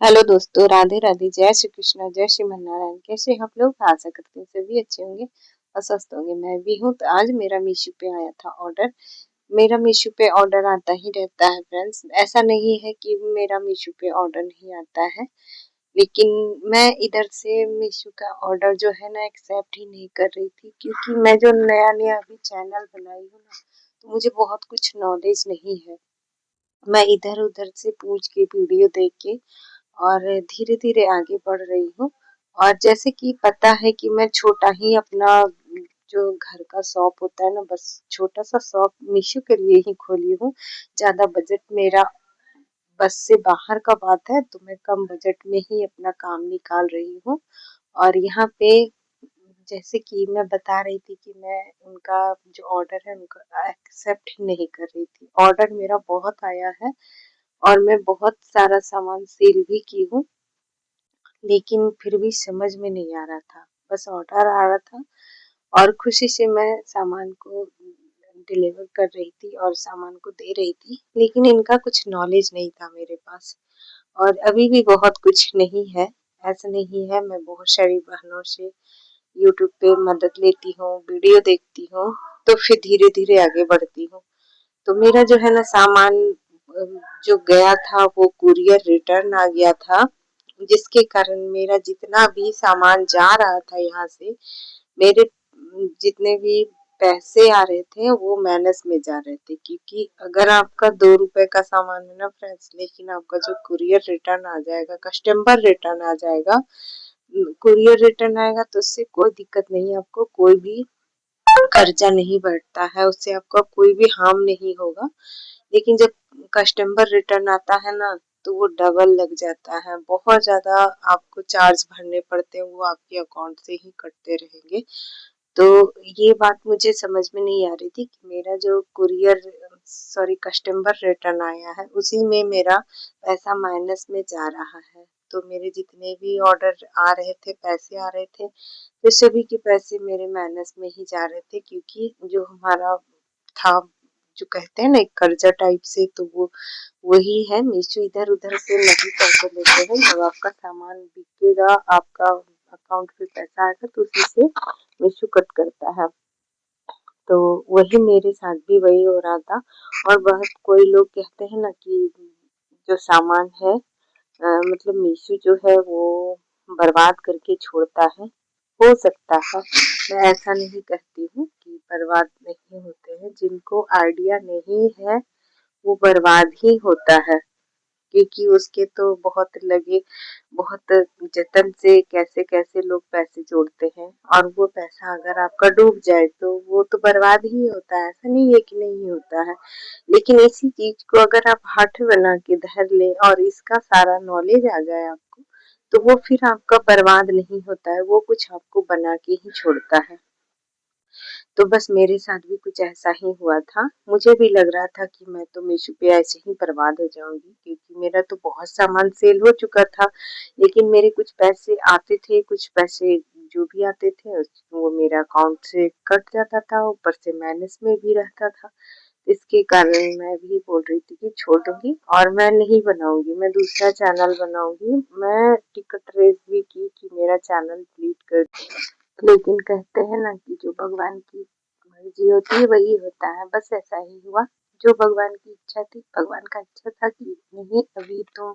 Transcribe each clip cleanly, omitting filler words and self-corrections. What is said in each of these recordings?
Hello दोस्तों, राधे राधे, जय श्री कृष्णा, जय श्रीमन नारायण। कैसे हैं आप लोग? आशा करते हैं सभी अच्छे होंगे और स्वस्थ होंगे। मैं भी हूँ। तो आज मेरा मीशो पे आया था ऑर्डर। मेरा मीशो पे ऑर्डर आता ही रहता है फ्रेंड्स। ऐसा नहीं है कि मेरा मीशो पे ऑर्डर नहीं आता है, लेकिन मैं इधर से मीशो का ऑर्डर जो है ना एक्सेप्ट ही नहीं कर रही थी, क्योंकि मैं जो नया नया अभी चैनल बनाई हूँ ना, तो मुझे बहुत कुछ नॉलेज नहीं है। मैं इधर उधर से पूछ के, वीडियो देख के और धीरे धीरे आगे बढ़ रही हूँ। और जैसे कि पता है कि मैं छोटा ही अपना जो घर का शॉप होता है ना, बस छोटा सा शॉप मीशो के लिए ही खोली हूँ। ज्यादा बजट मेरा बस से बाहर का बात है, तो मैं कम बजट में ही अपना काम निकाल रही हूँ। और यहाँ पे जैसे कि मैं बता रही थी कि मैं उनका जो ऑर्डर है उनका एक्सेप्ट ही नहीं कर रही थी। ऑर्डर मेरा बहुत आया है और मैं बहुत सारा सामान सेल भी की हूँ, लेकिन फिर भी समझ में नहीं आ रहा था। बस ऑर्डर आ रहा था और खुशी से मैं सामान को डिलीवर कर रही थी और सामान को दे रही थी, लेकिन इनका कुछ नॉलेज नहीं था मेरे पास। और अभी भी बहुत कुछ नहीं है। ऐसा नहीं है, मैं बहुत सारी बहनों से यूट्यूब पे मदद लेती हूँ, वीडियो देखती हूँ, तो फिर धीरे धीरे आगे बढ़ती हूँ। तो मेरा जो है ना सामान जो गया था वो कुरियर रिटर्न आ गया था, जिसके कारण मेरा जितना भी सामान जा रहा था यहाँ से, मेरे जितने भी पैसे आ रहे थे वो माइनस में जा रहे थे। क्योंकि अगर आपका 2 रुपए का सामान है ना फ्रेंड्स, लेकिन आपका जो कुरियर रिटर्न आ जाएगा, कस्टमर रिटर्न आ जाएगा, कुरियर रिटर्न आएगा, तो उससे कोई दिक्कत नहीं, आपको कोई भी खर्चा नहीं बढ़ता है, उससे आपका कोई भी हार्म नहीं होगा। लेकिन जब कस्टमर रिटर्न आता है ना, तो वो डबल लग जाता है, बहुत ज्यादा आपको चार्ज भरने पड़ते हैं, वो आपके अकाउंट से ही कटते रहेंगे। तो ये बात मुझे समझ में नहीं आ रही थी कि मेरा जो कुरियर सॉरी कस्टमर रिटर्न आया है उसी में मेरा पैसा माइनस में जा रहा है। तो मेरे जितने भी ऑर्डर आ रहे थे, पैसे आ रहे थे, तो सभी के पैसे मेरे माइनस में ही जा रहे थे। क्योंकि जो हमारा था, जो कहते हैं ना एक कर्जा टाइप से, तो वो वही है। मीशो इधर उधर से नहीं पैसे लेते हैं। जब आपका सामान बिकेगा, आपका अकाउंट पे पैसा आएगा, तो उसी से मीशो कट करता है। तो वही मेरे साथ भी वही हो रहा था। और बहुत कोई लोग कहते हैं ना कि जो सामान है मतलब मीशो जो है वो बर्बाद करके छोड़ता है। हो सकता है, मैं ऐसा नहीं कहती हूँ कि बर्बाद नहीं होते हैं। जिनको आइडिया नहीं है वो बर्बाद ही होता है, क्योंकि उसके तो बहुत लगे, बहुत जतन से कैसे कैसे लोग पैसे जोड़ते हैं, और वो पैसा अगर आपका डूब जाए तो वो तो बर्बाद ही होता है। ऐसा नहीं है कि नहीं होता है। लेकिन इसी चीज को अगर आप हठ बना के धर ले और इसका सारा नॉलेज आ जाए आपको, तो वो फिर आपका बर्बाद नहीं होता है, वो कुछ आपको बना के ही छोड़ता है। तो बस मेरे साथ भी कुछ ऐसा ही हुआ था। मुझे भी लग रहा था कि मैं तो मीशो पे ऐसे ही बर्बाद हो जाऊंगी, क्योंकि मेरा तो बहुत सामान सेल हो चुका था। लेकिन मेरे कुछ पैसे आते थे, कुछ पैसे जो भी आते थे वो मेरा अकाउंट से कट जाता था, ऊपर से माइनस में भी रहता था। इसके कारण मैं भी बोल रही थी कि छोड़ दूंगी और मैं नहीं बनाऊंगी, मैं दूसरा चैनल बनाऊंगी। मैं टिकट रेस भी की कि मेरा चैनल डिलीट कर, लेकिन कहते हैं ना कि जो भगवान की मर्जी होती है वही होता है। बस ऐसा ही हुआ। जो भगवान की इच्छा थी, भगवान का इच्छा था कि नहीं अभी तुम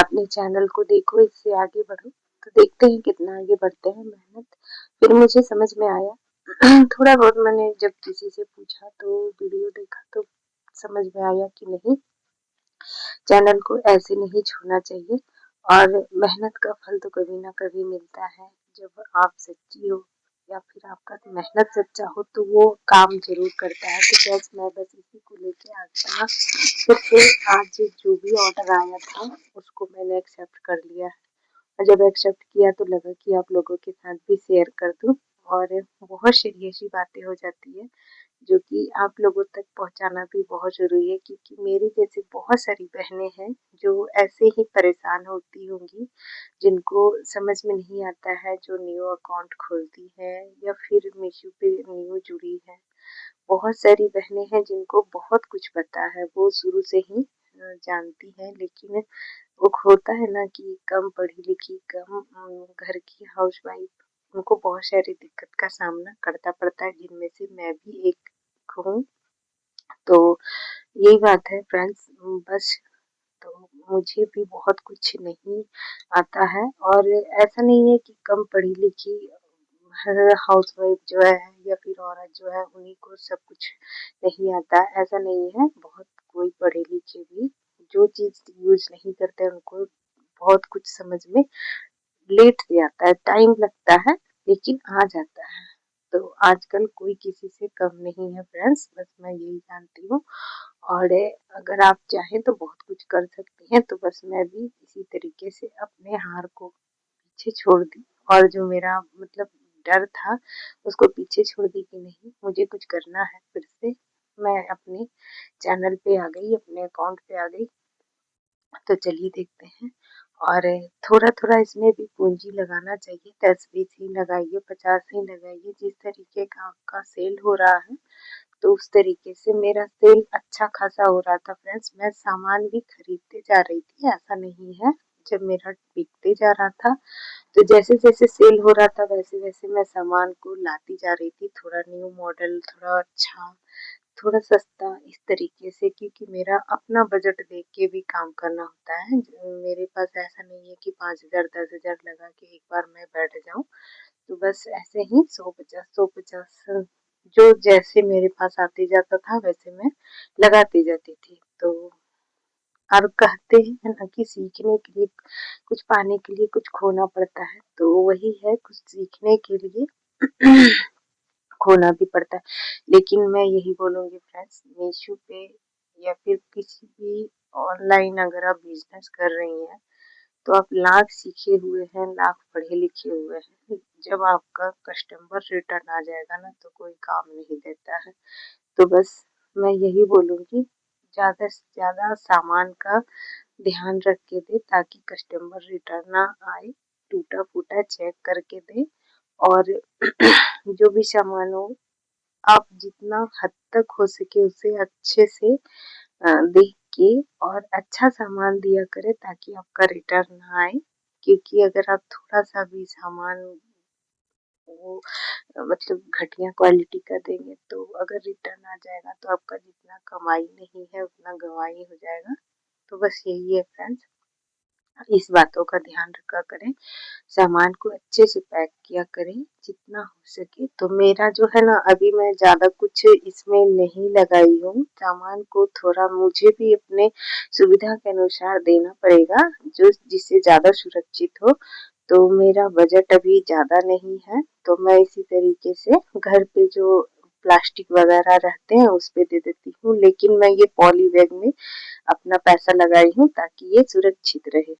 अपने चैनल को देखो, इससे आगे बढ़ो। तो देखते हैं कितना आगे बढ़ते हैं। मेहनत फिर मुझे समझ में आया थोड़ा बहुत मैंने जब किसी से पूछा तो वीडियो देखा, तो समझ में आया कि नहीं, चैनल को ऐसे नहीं छोड़ना चाहिए। और मेहनत का फल तो कभी ना कभी मिलता है। जब आप सच्ची हो या फिर आपका मेहनत सच्चा हो, तो वो काम जरूर करता है। तो मैं बस इसी को लेके आज ना फिर से आज जो भी ऑर्डर आया था उसको मैंने एक्सेप्ट कर लिया है। और जब एक्सेप्ट किया तो लगा कि आप लोगों के साथ भी शेयर कर दूं। और बहुत सीरियस बातें हो जाती है जो कि आप लोगों तक पहुंचाना भी बहुत ज़रूरी है, क्योंकि मेरी जैसी बहुत सारी बहनें हैं जो ऐसे ही परेशान होती होंगी, जिनको समझ में नहीं आता है, जो न्यू अकाउंट खोलती है या फिर मीशो पे न्यू जुड़ी है। बहुत सारी बहनें हैं जिनको बहुत कुछ पता है, वो शुरू से ही जानती हैं, लेकिन वो होता है ना कि कम पढ़ी लिखी, कम घर की हाउसवाइफ, उनको बहुत सारी दिक्कत का सामना करना पड़ता है, जिनमें से मैं भी एक हूँ। तो यही बात है फ्रेंड्स, बस तो मुझे भी बहुत कुछ नहीं आता है, और ऐसा नहीं है कि कम पढ़ी लिखी हर हाउसवाइफ जो है या फिर औरत जो है उन्हीं को सब कुछ नहीं आता है, ऐसा नहीं है। बहुत कोई पढ़े लिखे भी जो चीज़ यूज़ नहीं करते उनको बहुत कुछ समझ में लेट से आता है, टाइम लगता है, लेकिन आ जाता है। तो आजकल कोई किसी से कम नहीं है फ्रेंड्स, बस मैं यही जानती हूँ। और अगर आप चाहें तो बहुत कुछ कर सकती हैं, तो बस मैं भी इसी तरीके से अपने हार को पीछे छोड़ दी, और जो मेरा मतलब डर था उसको पीछे छोड़ दी कि नहीं, मुझे कुछ करना है। फिर से मैं अपने चैनल पे आ गई, अपने अकाउंट पे आ गई। तो चलिए देखते हैं। और थोड़ा-थोड़ा इसमें भी पूँजी लगाना चाहिए, 10-20 ही लगाइए, 50 ही लगाइए, जिस तरीके का आपका सेल हो रहा है, तो उस तरीके से मेरा सेल अच्छा खासा हो रहा था फ्रेंड्स। मैं सामान भी खरीदते जा रही थी, ऐसा नहीं है। जब मेरा बिकते जा रहा था, तो जैसे-जैसे सेल हो रहा था, वैसे-वैसे मैं सामान को लाती जा रही थी, थोड़ा न्यू मॉडल, थोड़ा अच्छा, थोड़ा सस्ता, इस तरीके से, क्योंकि मेरा अपना बजट देख के भी काम करना होता है। मेरे पास ऐसा नहीं है कि 5,000 10,000 लगा के एक बार मैं बैठ जाऊँ। तो बस ऐसे ही 100-50 जो जैसे मेरे पास आते जाता था वैसे मैं लगाती जाती थी। तो और कहते हैं ना कि सीखने के लिए, कुछ पाने के लिए कुछ खोना पड़ता है, तो वही है, कुछ सीखने के लिए खोना भी पड़ता है। लेकिन मैं यही बोलूँगी फ्रेंड्स, मीशो पे या फिर किसी भी ऑनलाइन अगर आप बिज़नेस कर रही हैं, तो आप लाख सीखे हुए हैं, लाख पढ़े लिखे हुए हैं, जब आपका कस्टमर रिटर्न आ जाएगा ना, तो कोई काम नहीं देता है। तो बस मैं यही बोलूँगी, ज़्यादा से ज़्यादा सामान का ध्यान रख के दें, ताकि कस्टमर रिटर्न ना आए, टूटा-फूटा चेक करके दें। और जो भी सामान हो, आप जितना हद तक हो सके उसे अच्छे से देख के और अच्छा सामान दिया करें, ताकि आपका रिटर्न ना आए। क्योंकि अगर आप थोड़ा-सा भी सामान वो मतलब घटिया क्वालिटी का देंगे, तो अगर रिटर्न आ जाएगा तो आपका जितना कमाई नहीं है उतना गँवाई हो जाएगा। तो बस यही है फ्रेंड्स, इस बातों का ध्यान रखा करें, सामान को अच्छे से पैक किया करें जितना हो सके। तो मेरा जो है ना, अभी मैं ज़्यादा कुछ इसमें नहीं लगाई हूँ, सामान को थोड़ा मुझे भी अपने सुविधा के अनुसार देना पड़ेगा, जो जिससे ज़्यादा सुरक्षित हो। तो मेरा बजट अभी ज़्यादा नहीं है, तो मैं इसी तरीके से घर पे जो प्लास्टिक वगैरह रहते हैं उस पे दे देती हूँ, लेकिन मैं ये पॉली बैग में अपना पैसा लगाई हूँ ताकि ये सुरक्षित रहे।